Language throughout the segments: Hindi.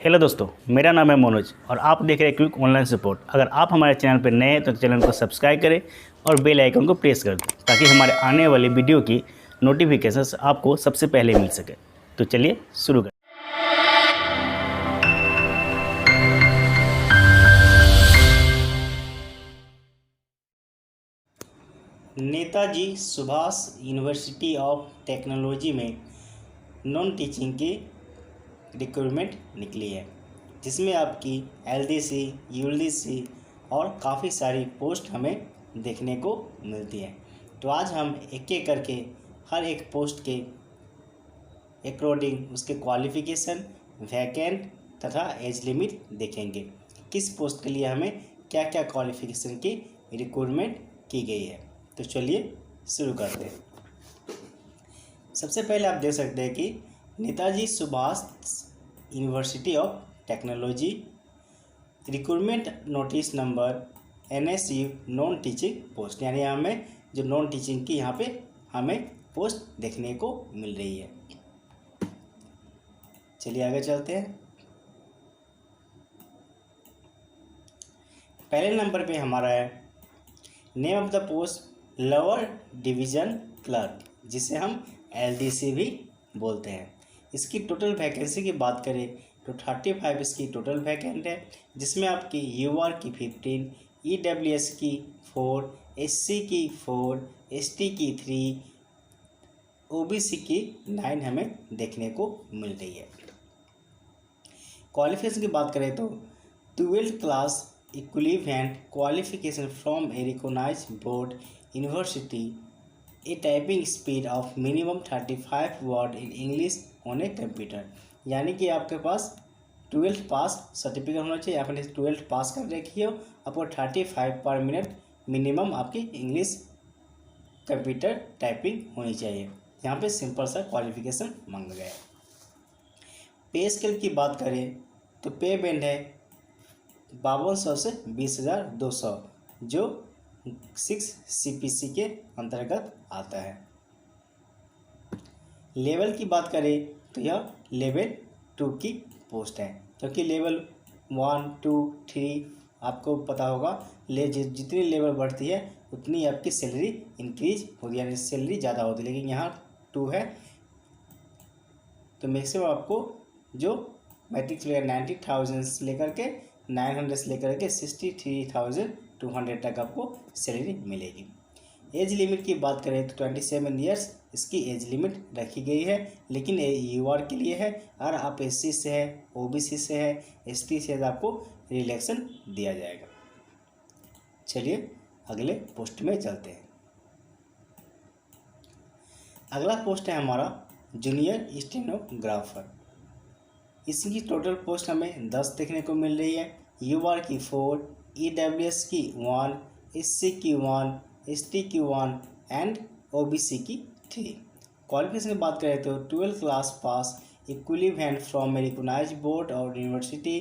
हेलो दोस्तों, मेरा नाम है मनोज और आप देख रहे हैं क्विक ऑनलाइन सपोर्ट। अगर आप हमारे चैनल पर नए हैं तो चैनल को सब्सक्राइब करें और बेल आइकन को प्रेस कर दें ताकि हमारे आने वाली वीडियो की नोटिफिकेशंस आपको सबसे पहले मिल सके। तो चलिए शुरू करें। Netaji Subhash university of technology में नॉन टीचिंग की रिक्रूटमेंट निकली है, जिसमें आपकी एलडीसी, यूएलडीसी और काफ़ी सारी पोस्ट हमें देखने को मिलती है। तो आज हम एक एक करके हर एक पोस्ट के अकॉर्डिंग उसके क्वालिफ़िकेशन, वैकेंट तथा एज लिमिट देखेंगे। किस पोस्ट के लिए हमें क्या क्या क्वालिफ़िकेशन की रिक्रूटमेंट की गई है। तो चलिए शुरू करते हैं। सबसे पहले आप देख सकते हैं कि Netaji Subhash university of technology recruitment notice number NSU non teaching post, यानी हमें जो नॉन टीचिंग की यहाँ पे हमें पोस्ट देखने को मिल रही है। चलिए आगे चलते हैं। पहले नंबर पे हमारा है name of the post lower division clerk, जिसे हम LDC भी बोलते हैं। इसकी टोटल वैकेंसी की बात करें तो 35 इसकी टोटल वैकेंट है, जिसमें आपकी UR की 15, EWS की 4, SC की 4, ST की 3, OBC की 9 हमें देखने को मिल रही है। क्वालिफिकेशन की बात करें तो 12th class equivalent qualification from a recognised board university, a typing speed of minimum 35 word in English on a computer, यानी कि आपके पास 12th पास सर्टिफिकेट होना चाहिए। आपने 12th पास कर रखी हो, आपको 35 पर मिनट मिनिमम आपकी इंग्लिश कंप्यूटर टाइपिंग होनी चाहिए। यहाँ पे सिंपल सा क्वालिफिकेशन मांगा गया है। पे स्केल की बात करें तो पे बैंड है 5200 से 20,200, जो 6 CPC के अंतर्गत आता है। लेवल की बात करें तो यह लेवल 2 की पोस्ट है, क्योंकि लेवल 1, 2, 3 आपको पता होगा जितनी लेवल बढ़ती है उतनी आपकी सैलरी इंक्रीज होती है, यानी सैलरी ज़्यादा होती है। लेकिन यहाँ 2 है तो मैक्सिमम आपको जो मैट्रिक से लेकर 90,000 से लेकर के 900 से लेकर के 63,200 तक आपको सैलरी मिलेगी। एज लिमिट की बात करें तो 27 ईयर्स इसकी एज लिमिट रखी गई है, लेकिन UR के लिए है। अगर आप SC से है, OBC से है, ST से है तो आपको रिलैक्सेशन दिया जाएगा। चलिए अगले पोस्ट में चलते हैं। अगला पोस्ट है हमारा जूनियर स्टेनोग्राफर। इसकी टोटल पोस्ट हमें 10 देखने को मिल रही है। UR की 4, EWS की 1, SC की 1, ST की 1 एंड OBC की 3। क्वालिफिकेशन की बात करें तो 12th class pass equivalent from a recognised board और university,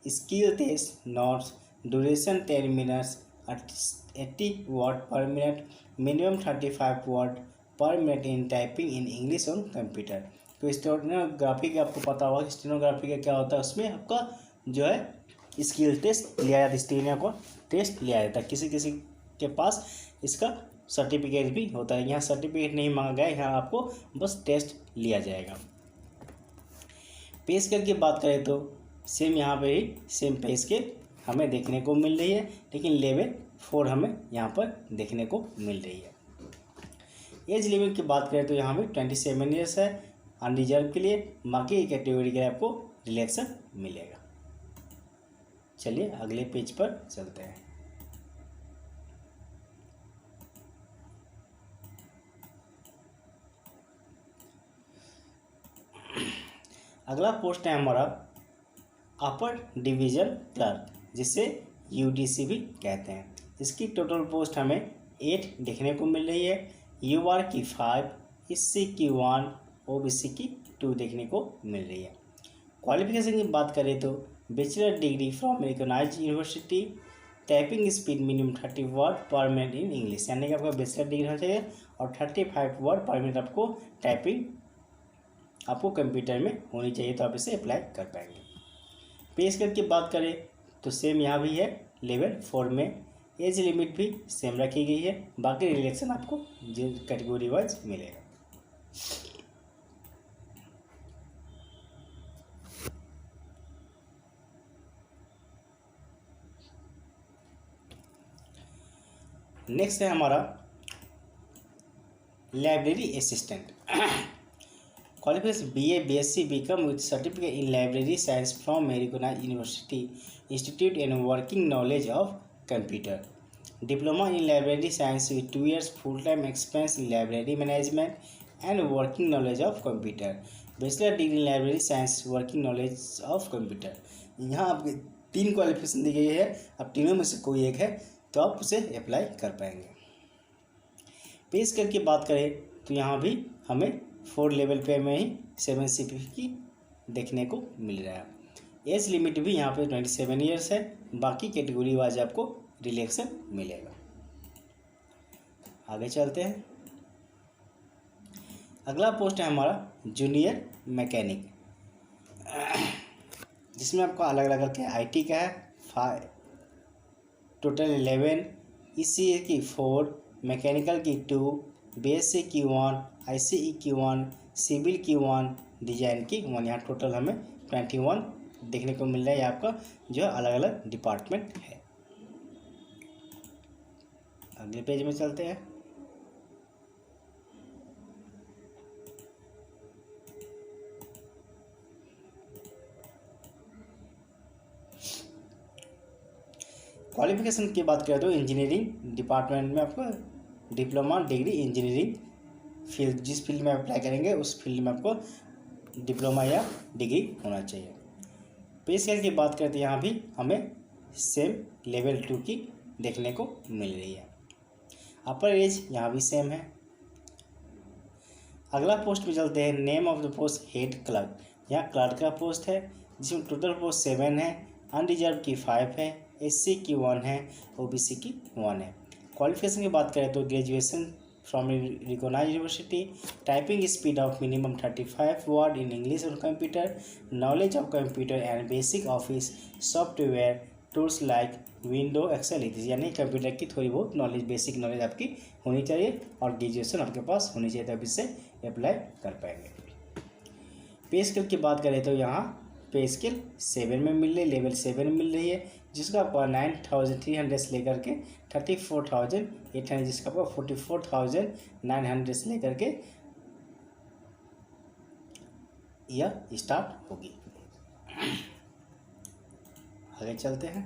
skill test notes, duration 10 minutes, 80 word per minute, minimum 35 word per minute in typing in English on computer. तो स्टेनोग्राफी का आपको पता होगा कि स्टेनोग्राफी का क्या होता है। उसमें आपका जो है स्किल टेस्ट लिया जाता है, स्टेनो को टेस्ट लिया जाता है। किसी किसी के पास इसका सर्टिफिकेट भी होता है। यहाँ सर्टिफिकेट नहीं मांगा गया है, यहाँ आपको बस टेस्ट लिया जाएगा। पे स्केल की बात करें तो सेम यहाँ पे ही सेम पे स्केल हमें देखने को मिल रही है, लेकिन लेवल 4 हमें यहाँ पर देखने को मिल रही है। एज लिमिट की बात करें तो यहाँ पे 27 ईयर्स है अनरिजर्व के लिए, बाकी कैटेगरी के लिए आपको रिलैक्सेशन मिलेगा। चलिए अगले पेज पर चलते हैं। अगला पोस्ट है हमारा अपर डिवीज़न क्लर्क, जिसे UDC भी कहते हैं। इसकी टोटल पोस्ट हमें 8 देखने को मिल रही है। UR की 5, SC की 1, OBC की 2 देखने को मिल रही है। क्वालिफिकेशन की बात करें तो bachelor degree from recognised university, typing speed minimum 30 word per minute in English, यानी कि आपका बैचलर डिग्री होना चाहिए और 35 वर्ड पर मिनट आपको टाइपिंग आपको कंप्यूटर में होनी चाहिए, तो आप इसे अप्लाई कर पाएंगे। पे स्केल की बात करें तो सेम यहाँ भी है, लेवल 4 में एज लिमिट भी सेम रखी गई है। बाकी रिलेक्शन आपको कैटेगरी वाइज मिलेगा। नेक्स्ट है हमारा library assistant. Qualification BA BSc BCom with certificate in library science from a recognized university institute and working knowledge of computer. Diploma in library science with 2 years full-time experience in library management and working knowledge of computer. Bachelor degree in library science working knowledge of computer. यहाँ आपके 3 क्वालिफिकेशन दी गई है, अब तीनों में से कोई एक है तो आप उसे अप्लाई कर पाएंगे। पे स्केल की बात करें तो यहाँ भी हमें 4 लेवल पे में ही 7 CP की देखने को मिल रहा है। एज लिमिट भी यहाँ पे 27 ईयर्स है। बाकी कैटेगरी वाइज आपको रिलैक्सन मिलेगा। आगे चलते हैं। अगला पोस्ट है हमारा जूनियर मैकेनिक, जिसमें आपको अलग अलग करके IT का है टोटल 11, ECE की 4, मैकेनिकल की 2, BSc की 1, ICE की 1, सिविल की 1, डिजाइन की 1। यहाँ टोटल हमें 21 देखने को मिल रहा है। आपका जो अलग अलग डिपार्टमेंट है। अगले पेज में चलते हैं। क्वालिफिकेशन की बात करें तो इंजीनियरिंग डिपार्टमेंट में आपको डिप्लोमा डिग्री इंजीनियरिंग फील्ड, जिस फील्ड में अप्लाई करेंगे उस फील्ड में आपको डिप्लोमा या डिग्री होना चाहिए। पे स्केल की बात करते हैं यहाँ भी हमें सेम लेवल 2 की देखने को मिल रही है। अपर एज यहाँ भी सेम है। अगला पोस्ट में चलते हैं। Name of the post head clerk. यहाँ क्लर्क का पोस्ट है जिसमें टोटल पोस्ट 7 है, अनरिजर्व की 5 है, SC की 1 है, OBC की 1 है। क्वालिफिकेशन की बात करें तो graduation from recognised university, typing speed of minimum 35 word in English और computer, knowledge of computer and basic office software tools like window excel इत्यादि। यानी कंप्यूटर की थोड़ी बहुत नॉलेज, बेसिक नॉलेज आपकी होनी चाहिए और ग्रेजुएशन आपके पास होनी चाहिए, तब इससे अप्लाई कर पाएंगे। पे स्केल की बात करें तो यहाँ पे स्केल 7 में मिल रही, लेवल 7 में मिल रही है, जिसका आपका 9,300 से लेकर के 34,800, जिसका आपका 44,900 से लेकर के यह स्टार्ट होगी। आगे चलते हैं।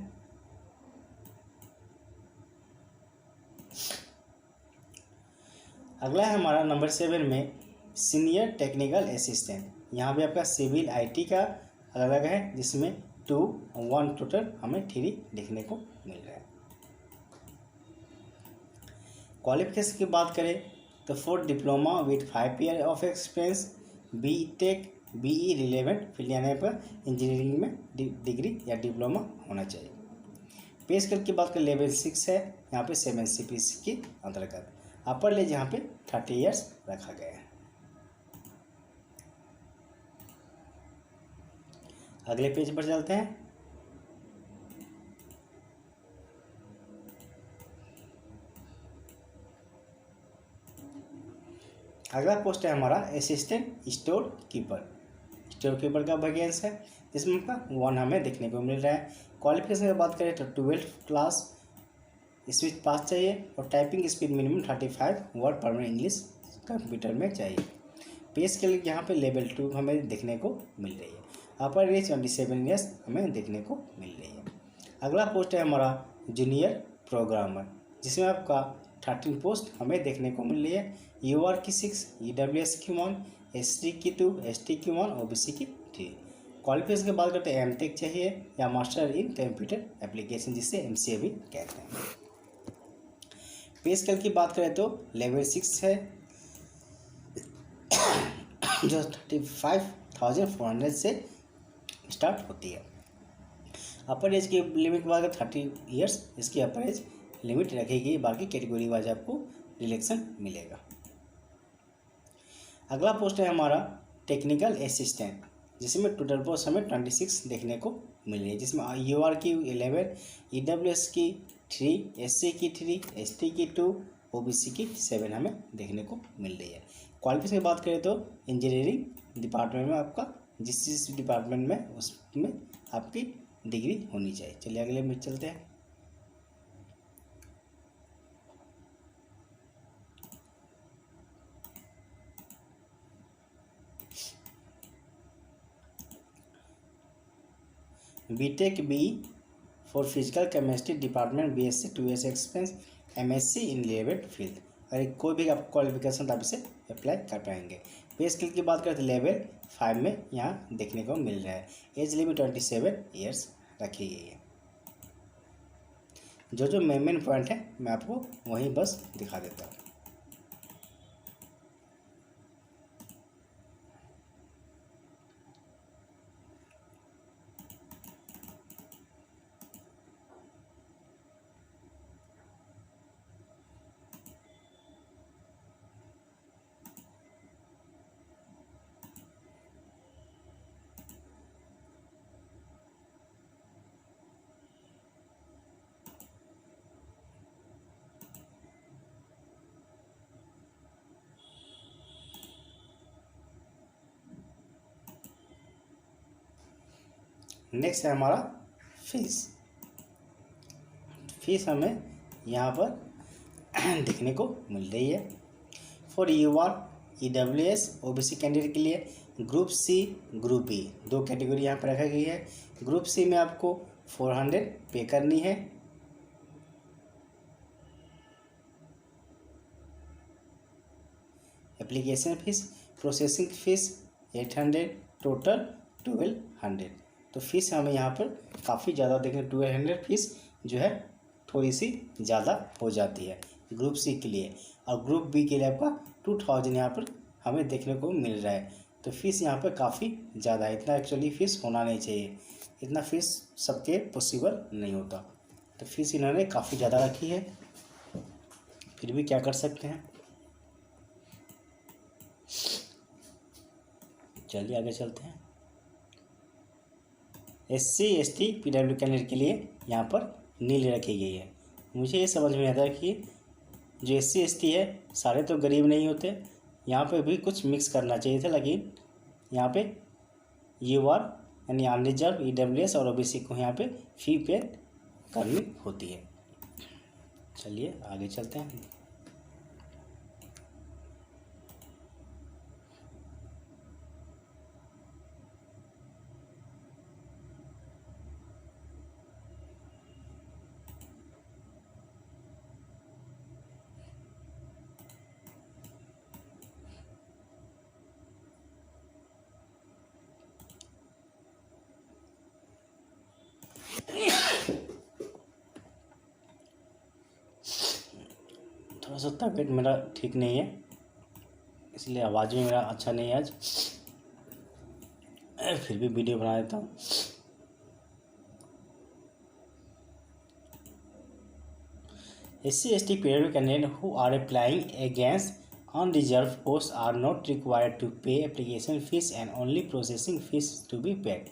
अगला है हमारा नंबर 7 में सीनियर टेक्निकल असिस्टेंट। यहाँ भी आपका सिविल IT का अलग अलग है, जिसमें 2, 1 टोटल हमें 3 देखने को मिल रहा है। क्वालिफिकेशन की बात करें तो 4 diploma with 5 year of experience, BTech BE relevant field, यानी पर इंजीनियरिंग में डिग्री या डिप्लोमा होना चाहिए। पे स्केल की बात करें लेवल 6 है, यहाँ पे 7 CPC के अंतर्गत। अपर एज यहाँ पे 30 ईयर्स रखा गया है। अगले पेज पर चलते हैं। अगला पोस्ट है हमारा assistant store keeper. Store keeper का वैकेंस है, जिसमें आपका 1 हमें देखने को मिल रहा है। क्वालिफिकेशन की बात करें तो 12th क्लास इसमें पास चाहिए और typing speed minimum 35 word per minute English computer में चाहिए। पे स्केल यहाँ पे लेवल 2 हमें देखने को मिल रही है। अपर एज 27 ईयर्स हमें देखने को मिल रही है। अगला पोस्ट है हमारा जूनियर प्रोग्रामर, जिसमें आपका 13 पोस्ट हमें देखने को मिल रही है। UR की 6, EWS की 1, ST की 2, ST की 1, OBC की 3। क्वालिफिकेशन की बात करते हैं MTech चाहिए या मास्टर इन कंप्यूटर एप्लीकेशन, जिससे MCA भी कहते हैं। पे स्केल की बात करें तो लेवल 6 है, जो 35,400 से स्टार्ट होती है। अपर एज की लिमिट की बात करें 30 ईयर्स, इसकी अपर एज लिमिट रखेगी। बाकी कैटेगरी वाइज आपको रिलेक्शन मिलेगा। अगला पोस्ट है हमारा टेक्निकल असिस्टेंट। जिसमें टोटल पोस्ट हमें 26 देखने को मिल रही है, जिसमें यूआर की 11, ईडब्ल्यूएस की 3, एससी की 3, एसटी की 2, ओबीसी की 7 हमें देखने को मिल रही है। क्वालिफिकेशन की बात करें तो इंजीनियरिंग डिपार्टमेंट में आपका जिस डिपार्टमेंट में उसमें आपकी डिग्री होनी चाहिए। चलिए अगले में चलते हैं। BTech B for physical chemistry department, BSc 2 years experience, MSc in relevant field. अगर कोई भी आप क्वालिफिकेशन आप इसे अप्लाई कर पाएंगे। पे स्किल की बात करें तो लेवल 5 में यहाँ देखने को मिल रहा है। एज लिमिट 27 ईयर्स रखी गई है। जो मेन पॉइंट है मैं आपको वहीं बस दिखा देता हूँ। नेक्स्ट है हमारा फीस हमें यहाँ पर देखने को मिल रही है। For UR, EWS, OBC candidate के लिए group C, group B 2 category यहाँ पर रखी गई है। ग्रुप सी में आपको 400 पे करनी है। Application fees, processing fees 800, total 1200। तो फीस हमें यहाँ पर काफ़ी ज़्यादा देखें, 1200 फीस जो है थोड़ी सी ज़्यादा हो जाती है ग्रुप सी के लिए। और ग्रुप बी के लिए आपका 2000 यहाँ पर हमें देखने को मिल रहा है। तो फीस यहाँ पर काफ़ी ज़्यादा है। इतना एक्चुअली फ़ीस होना नहीं चाहिए, इतना फ़ीस सबके पॉसिबल नहीं होता। तो फीस इन्होंने काफ़ी ज़्यादा रखी है, फिर भी क्या कर सकते हैं। चलिए आगे चलते हैं। एससी, एसटी, पीडब्ल्यू कैंडिडेट के लिए यहाँ पर नील रखी गई है। मुझे ये समझ में आता है कि जो एससी एसटी है सारे तो गरीब नहीं होते, यहाँ पे भी कुछ मिक्स करना चाहिए था, लेकिन यहाँ पे यूआर यानी अनरिजर्व, ईडब्ल्यूएस और ओबीसी को यहाँ पे फी पे करनी होती है। चलिए आगे चलते हैं। थोड़ा सा तबीयत मेरा ठीक नहीं है, इसलिए आवाज़ भी मेरा अच्छा नहीं है आज, फिर भी वीडियो बना देता हूँ। SC ST PW candidate who are applying against unreserve post are not required to pay application fees and only processing fees to be paid.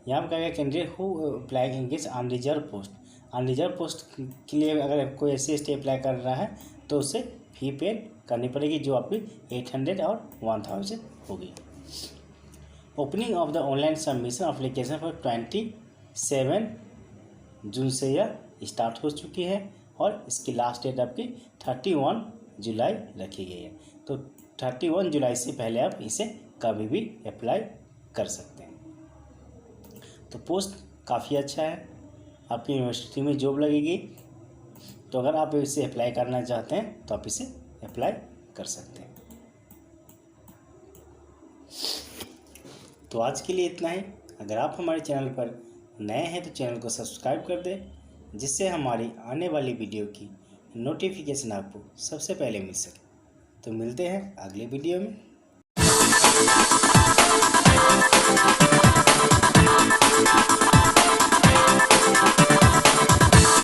यहाँ पर कहा गया candidate who applying against unreserve post, unreserve post के लिए अगर कोई एससी एसटी अप्लाई कर रहा है तो उसे फी पेड करनी पड़ेगी, जो आपकी 800 और 1000 होगी। Opening of the online submission application for 27 जून से यह स्टार्ट हो चुकी है और इसकी लास्ट डेट आपकी 31 जुलाई रखी गई है। तो 31 जुलाई से पहले आप इसे कभी भी अप्लाई कर सकते हैं। तो पोस्ट काफ़ी अच्छा है, आपकी यूनिवर्सिटी में जॉब लगेगी। तो अगर आप इसे अप्लाई करना चाहते हैं तो आप इसे अप्लाई कर सकते हैं। तो आज के लिए इतना ही। अगर आप हमारे चैनल पर नए हैं तो चैनल को सब्सक्राइब कर दें, जिससे हमारी आने वाली वीडियो की नोटिफिकेशन आपको सबसे पहले मिल सके। तो मिलते हैं अगले वीडियो में।